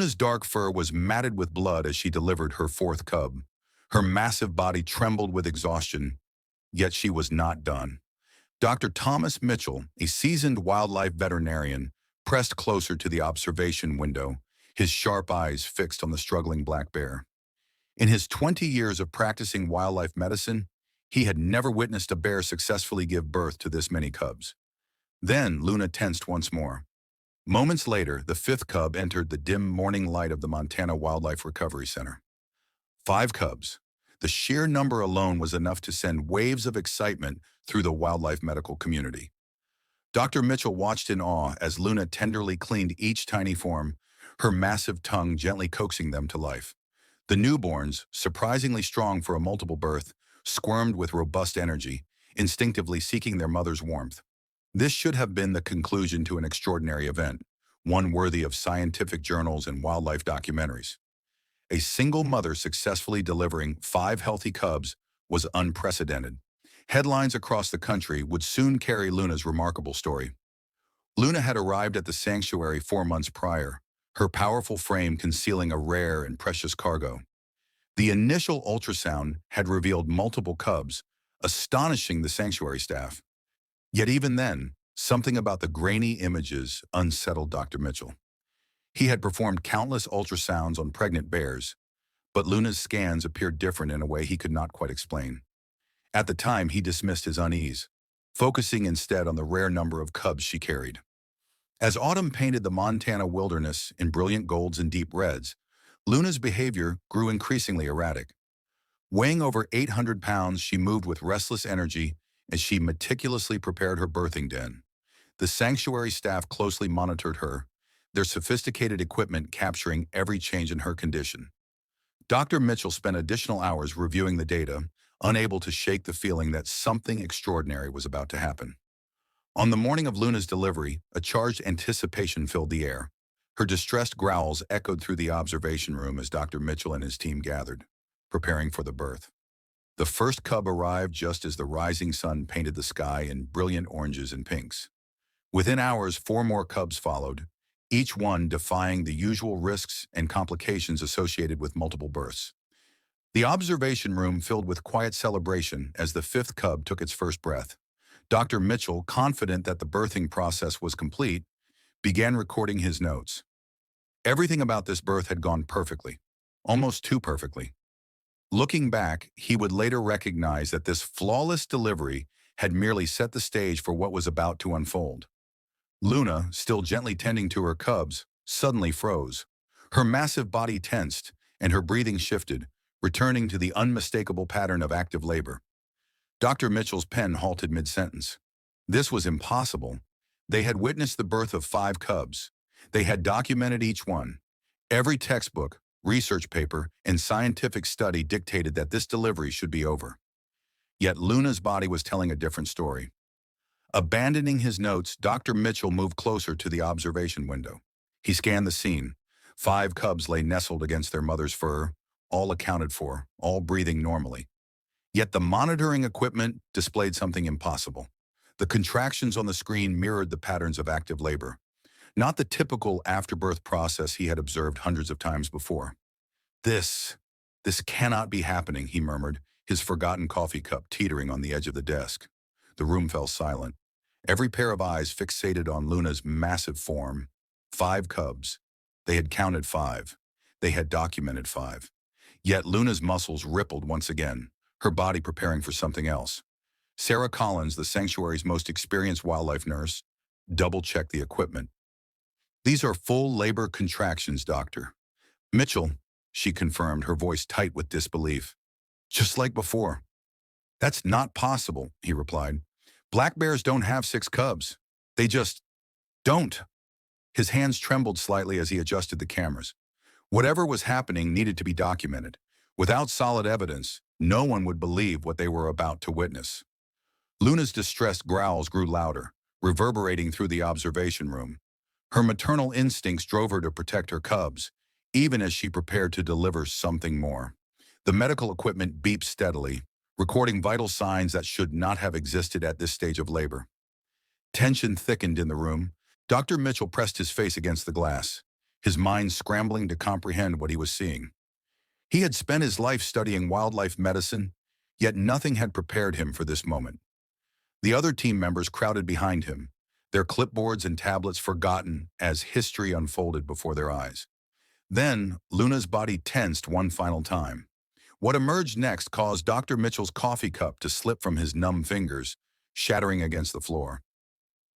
Luna's dark fur was matted with blood as she delivered her fourth cub. Her massive body trembled with exhaustion, yet she was not done. Dr. Thomas Mitchell, a seasoned wildlife veterinarian, pressed closer to the observation window, his sharp eyes fixed on the struggling black bear. In his 20 years of practicing wildlife medicine, he had never witnessed a bear successfully give birth to this many cubs. Then Luna tensed once more. Moments later, the fifth cub entered the dim morning light of the Montana Wildlife Recovery Center. 5 cubs. The sheer number alone was enough to send waves of excitement through the wildlife medical community. Dr. Mitchell watched in awe as Luna tenderly cleaned each tiny form, her massive tongue gently coaxing them to life. The newborns, surprisingly strong for a multiple birth, squirmed with robust energy, instinctively seeking their mother's warmth. This should have been the conclusion to an extraordinary event, one worthy of scientific journals and wildlife documentaries. A single mother successfully delivering 5 healthy cubs was unprecedented. Headlines across the country would soon carry Luna's remarkable story. Luna had arrived at the sanctuary 4 months prior, her powerful frame concealing a rare and precious cargo. The initial ultrasound had revealed multiple cubs, astonishing the sanctuary staff. Yet even then, something about the grainy images unsettled Dr. Mitchell. He had performed countless ultrasounds on pregnant bears, but Luna's scans appeared different in a way he could not quite explain. At the time, he dismissed his unease, focusing instead on the rare number of cubs she carried. As autumn painted the Montana wilderness in brilliant golds and deep reds, Luna's behavior grew increasingly erratic. Weighing over 800 pounds, she moved with restless energy as she meticulously prepared her birthing den. The sanctuary staff closely monitored her, their sophisticated equipment capturing every change in her condition. Dr. Mitchell spent additional hours reviewing the data, unable to shake the feeling that something extraordinary was about to happen. On the morning of Luna's delivery, a charged anticipation filled the air. Her distressed growls echoed through the observation room as Dr. Mitchell and his team gathered, preparing for the birth. The first cub arrived just as the rising sun painted the sky in brilliant oranges and pinks. Within hours, 4 more cubs followed, each one defying the usual risks and complications associated with multiple births. The observation room filled with quiet celebration as the 5th cub took its first breath. Dr. Mitchell, confident that the birthing process was complete, began recording his notes. Everything about this birth had gone perfectly, almost too perfectly. Looking back, he would later recognize that this flawless delivery had merely set the stage for what was about to unfold. Luna, still gently tending to her cubs, suddenly froze. Her massive body tensed, and her breathing shifted, returning to the unmistakable pattern of active labor. Dr. Mitchell's pen halted mid-sentence. This was impossible. They had witnessed the birth of 5 cubs. They had documented each one. Every textbook, research paper, and scientific study dictated that this delivery should be over. Yet Luna's body was telling a different story. Abandoning his notes, Dr. Mitchell moved closer to the observation window. He scanned the scene. 5 cubs lay nestled against their mother's fur, all accounted for, all breathing normally. Yet the monitoring equipment displayed something impossible. The contractions on the screen mirrored the patterns of active labor, not the typical afterbirth process he had observed hundreds of times before. This cannot be happening, he murmured, his forgotten coffee cup teetering on the edge of the desk. The room fell silent. Every pair of eyes fixated on Luna's massive form. 5 cubs. They had counted 5. They had documented 5. Yet Luna's muscles rippled once again, her body preparing for something else. Sarah Collins, the sanctuary's most experienced wildlife nurse, double-checked the equipment. "These are full labor contractions, Doctor." "Mitchell," she confirmed, her voice tight with disbelief. "Just like before." "That's not possible," he replied. "Black bears don't have 6 cubs. They just don't." His hands trembled slightly as he adjusted the cameras. Whatever was happening needed to be documented. Without solid evidence, no one would believe what they were about to witness. Luna's distressed growls grew louder, reverberating through the observation room. Her maternal instincts drove her to protect her cubs, even as she prepared to deliver something more. The medical equipment beeped steadily, recording vital signs that should not have existed at this stage of labor. Tension thickened in the room. Dr. Mitchell pressed his face against the glass. his mind scrambling to comprehend what he was seeing. He had spent his life studying wildlife medicine, yet nothing had prepared him for this moment. The other team members crowded behind him, their clipboards and tablets forgotten as history unfolded before their eyes. Then, Luna's body tensed one final time. What emerged next caused Dr. Mitchell's coffee cup to slip from his numb fingers, shattering against the floor.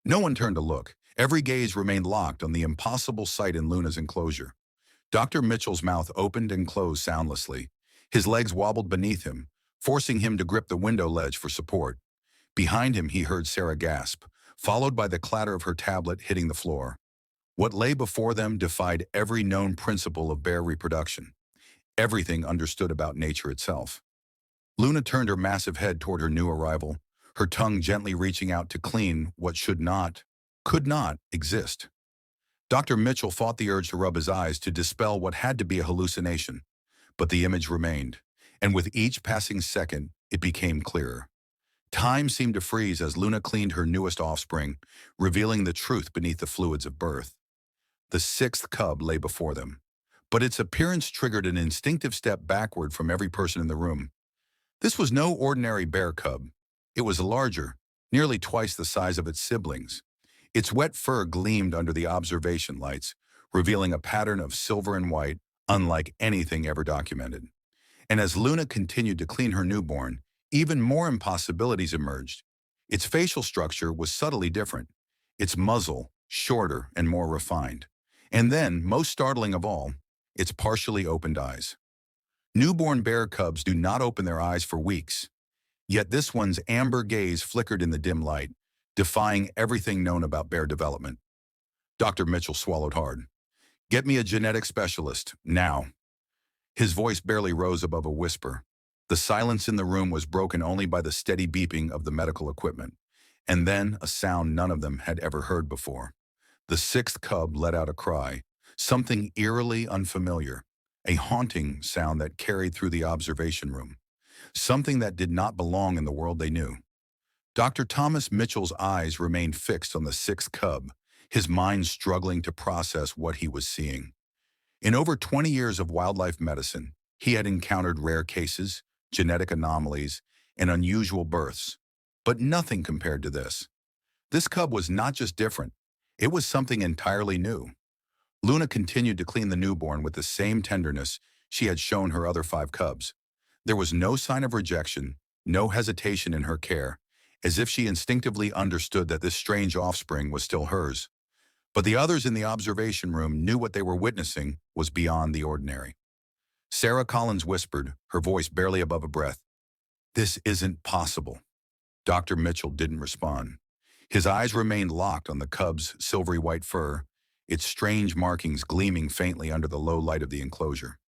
No one turned to look. Every gaze remained locked on the impossible sight in Luna's enclosure. Dr. Mitchell's mouth opened and closed soundlessly. His legs wobbled beneath him, forcing him to grip the window ledge for support. Behind him, he heard Sarah gasp, followed by the clatter of her tablet hitting the floor. What lay before them defied every known principle of bear reproduction, everything understood about nature itself. Luna turned her massive head toward her new arrival, her tongue gently reaching out to clean what could not exist. Dr. Mitchell fought the urge to rub his eyes to dispel what had to be a hallucination, but the image remained, and with each passing second, it became clearer. Time seemed to freeze as Luna cleaned her newest offspring, revealing the truth beneath the fluids of birth. The sixth cub lay before them, but its appearance triggered an instinctive step backward from every person in the room. This was no ordinary bear cub. It was larger, nearly twice the size of its siblings. Its wet fur gleamed under the observation lights, revealing a pattern of silver and white, unlike anything ever documented. And as Luna continued to clean her newborn, even more impossibilities emerged. Its facial structure was subtly different, its muzzle shorter and more refined. And then, most startling of all, its partially opened eyes. Newborn bear cubs do not open their eyes for weeks, yet this one's amber gaze flickered in the dim light, defying everything known about bear development. Dr. Mitchell swallowed hard. "Get me a genetic specialist, now." His voice barely rose above a whisper. The silence in the room was broken only by the steady beeping of the medical equipment, and then a sound none of them had ever heard before. The sixth cub let out a cry, something eerily unfamiliar, a haunting sound that carried through the observation room, something that did not belong in the world they knew. Dr. Thomas Mitchell's eyes remained fixed on the sixth cub, his mind struggling to process what he was seeing. In over 20 years of wildlife medicine, he had encountered rare cases, genetic anomalies, and unusual births, but nothing compared to this. This cub was not just different, it was something entirely new. Luna continued to clean the newborn with the same tenderness she had shown her other 5 cubs. There was no sign of rejection, no hesitation in her care, as if she instinctively understood that this strange offspring was still hers. But the others in the observation room knew what they were witnessing was beyond the ordinary. Sarah Collins whispered, her voice barely above a breath, "This isn't possible." Dr. Mitchell didn't respond. His eyes remained locked on the cub's silvery white fur, its strange markings gleaming faintly under the low light of the enclosure.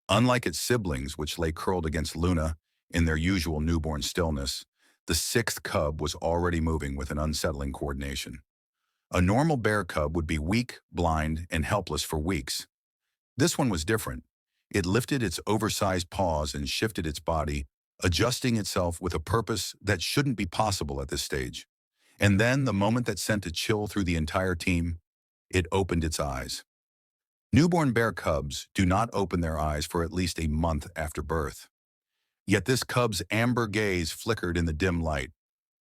Unlike its siblings, which lay curled against Luna in their usual newborn stillness, the sixth cub was already moving with an unsettling coordination. A normal bear cub would be weak, blind, and helpless for weeks. This one was different. It lifted its oversized paws and shifted its body, adjusting itself with a purpose that shouldn't be possible at this stage. And then, the moment that sent a chill through the entire team, it opened its eyes. Newborn bear cubs do not open their eyes for at least a month after birth. Yet this cub's amber gaze flickered in the dim light,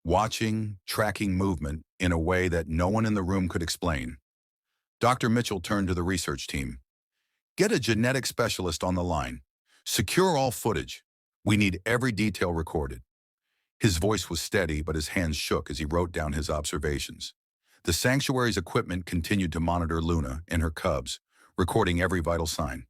watching, tracking movement in a way that no one in the room could explain. Dr. Mitchell turned to the research team. "Get a genetic specialist on the line. Secure all footage. We need every detail recorded." His voice was steady, but his hands shook as he wrote down his observations. The sanctuary's equipment continued to monitor Luna and her cubs, recording every vital sign.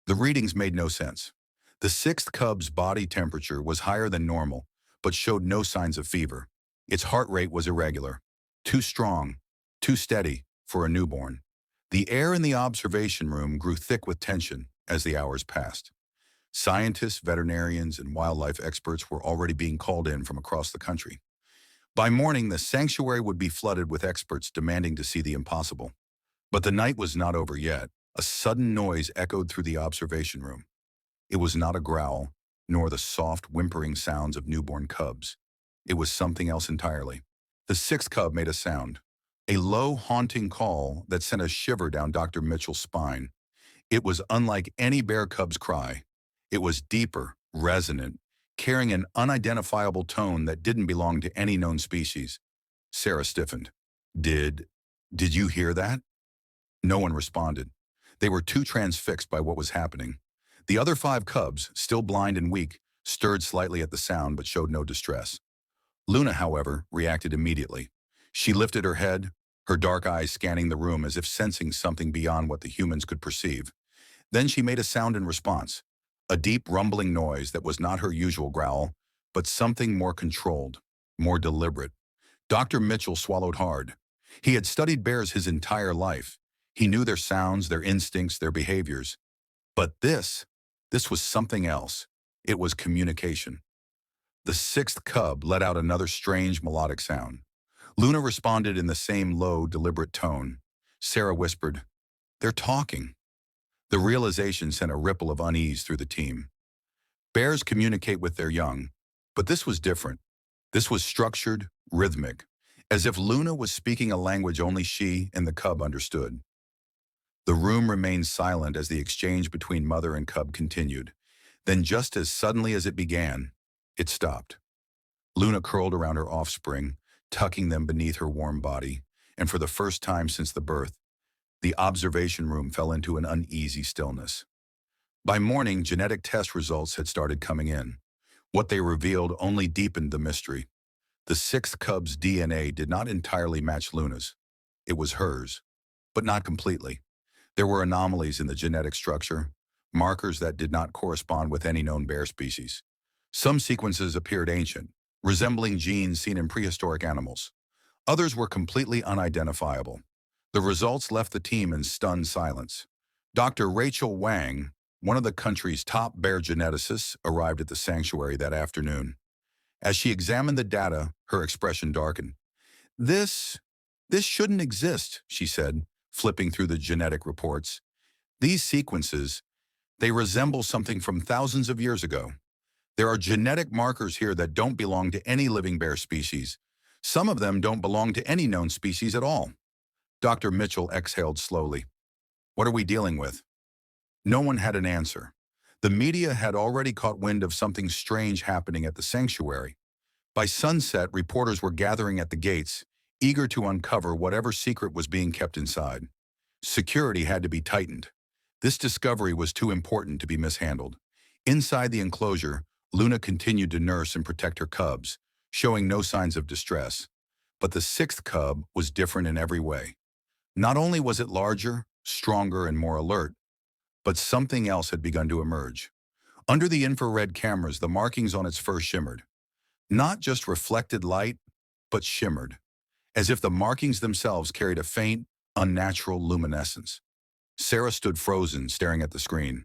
The readings made no sense. The sixth cub's body temperature was higher than normal, but showed no signs of fever. Its heart rate was irregular, too strong, too steady for a newborn. The air in the observation room grew thick with tension as the hours passed. Scientists, veterinarians, and wildlife experts were already being called in from across the country. By morning, the sanctuary would be flooded with experts demanding to see the impossible. But the night was not over yet. A sudden noise echoed through the observation room. It was not a growl, nor the soft, whimpering sounds of newborn cubs. It was something else entirely. The sixth cub made a sound, A low, haunting call that sent a shiver down Dr. Mitchell's spine. It was unlike any bear cub's cry. It was deeper, resonant, carrying an unidentifiable tone that didn't belong to any known species. Sarah stiffened. Did, did you hear that? No one responded. They were too transfixed by what was happening. The other 5 cubs, still blind and weak, stirred slightly at the sound but showed no distress. Luna, however, reacted immediately. She lifted her head, her dark eyes scanning the room as if sensing something beyond what the humans could perceive. Then she made a sound in response, a deep rumbling noise that was not her usual growl, but something more controlled, more deliberate. Dr. Mitchell swallowed hard. He had studied bears his entire life. He knew their sounds, their instincts, their behaviors. But this was something else. It was communication. The 6th cub let out another strange melodic sound. Luna responded in the same low, deliberate tone. Sarah whispered, "They're talking." The realization sent a ripple of unease through the team. Bears communicate with their young, but this was different. This was structured, rhythmic, as if Luna was speaking a language only she and the cub understood. The room remained silent as the exchange between mother and cub continued. Then just as suddenly as it began, it stopped. Luna curled around her offspring, tucking them beneath her warm body, and for the first time since the birth, the observation room fell into an uneasy stillness. By morning, genetic test results had started coming in. What they revealed only deepened the mystery. The 6th cub's DNA did not entirely match Luna's. It was hers, but not completely. There were anomalies in the genetic structure, markers that did not correspond with any known bear species. Some sequences appeared ancient, resembling genes seen in prehistoric animals. Others were completely unidentifiable. The results left the team in stunned silence. Dr. Rachel Wang, one of the country's top bear geneticists, arrived at the sanctuary that afternoon. As she examined the data, her expression darkened. This shouldn't exist, she said, flipping through the genetic reports. These sequences, they resemble something from thousands of years ago. There are genetic markers here that don't belong to any living bear species. Some of them don't belong to any known species at all. Dr. Mitchell exhaled slowly. What are we dealing with? No one had an answer. The media had already caught wind of something strange happening at the sanctuary. By sunset, reporters were gathering at the gates, eager to uncover whatever secret was being kept inside. Security had to be tightened. This discovery was too important to be mishandled. Inside the enclosure, Luna continued to nurse and protect her cubs, showing no signs of distress. But the 6th cub was different in every way. Not only was it larger, stronger, and more alert, but something else had begun to emerge. Under the infrared cameras, the markings on its fur shimmered. Not just reflected light, but shimmered, as if the markings themselves carried a faint, unnatural luminescence. Sarah stood frozen, staring at the screen.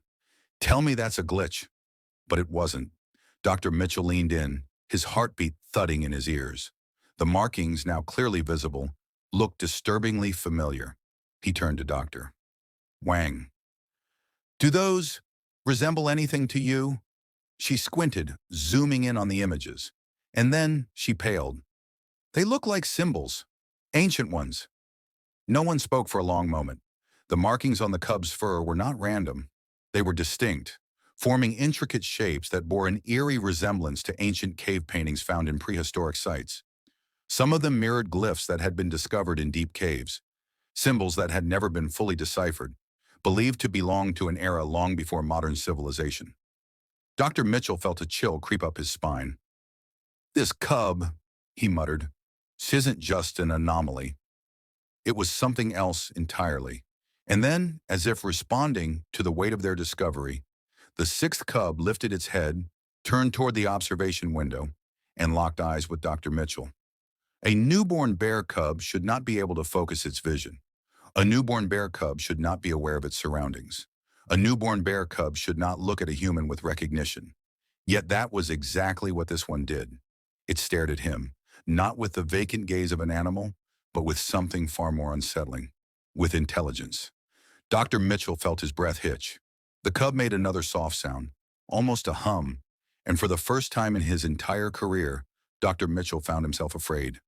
Tell me that's a glitch. But it wasn't. Dr. Mitchell leaned in, his heartbeat thudding in his ears. The markings, now clearly visible, looked disturbingly familiar. He turned to Dr. Wang. Do those resemble anything to you? She squinted, zooming in on the images. And then she paled. They look like symbols, ancient ones. No one spoke for a long moment. The markings on the cub's fur were not random. They were distinct, forming intricate shapes that bore an eerie resemblance to ancient cave paintings found in prehistoric sites. Some of them mirrored glyphs that had been discovered in deep caves, symbols that had never been fully deciphered, believed to belong to an era long before modern civilization. Dr. Mitchell felt a chill creep up his spine. This cub, he muttered, this isn't just an anomaly. It was something else entirely. And then, as if responding to the weight of their discovery, the 6th cub lifted its head, turned toward the observation window, and locked eyes with Dr. Mitchell. A newborn bear cub should not be able to focus its vision. A newborn bear cub should not be aware of its surroundings. A newborn bear cub should not look at a human with recognition. Yet that was exactly what this one did. It stared at him, not with the vacant gaze of an animal, but with something far more unsettling, with intelligence. Dr. Mitchell felt his breath hitch. The cub made another soft sound, almost a hum, and for the first time in his entire career, Dr. Mitchell found himself afraid.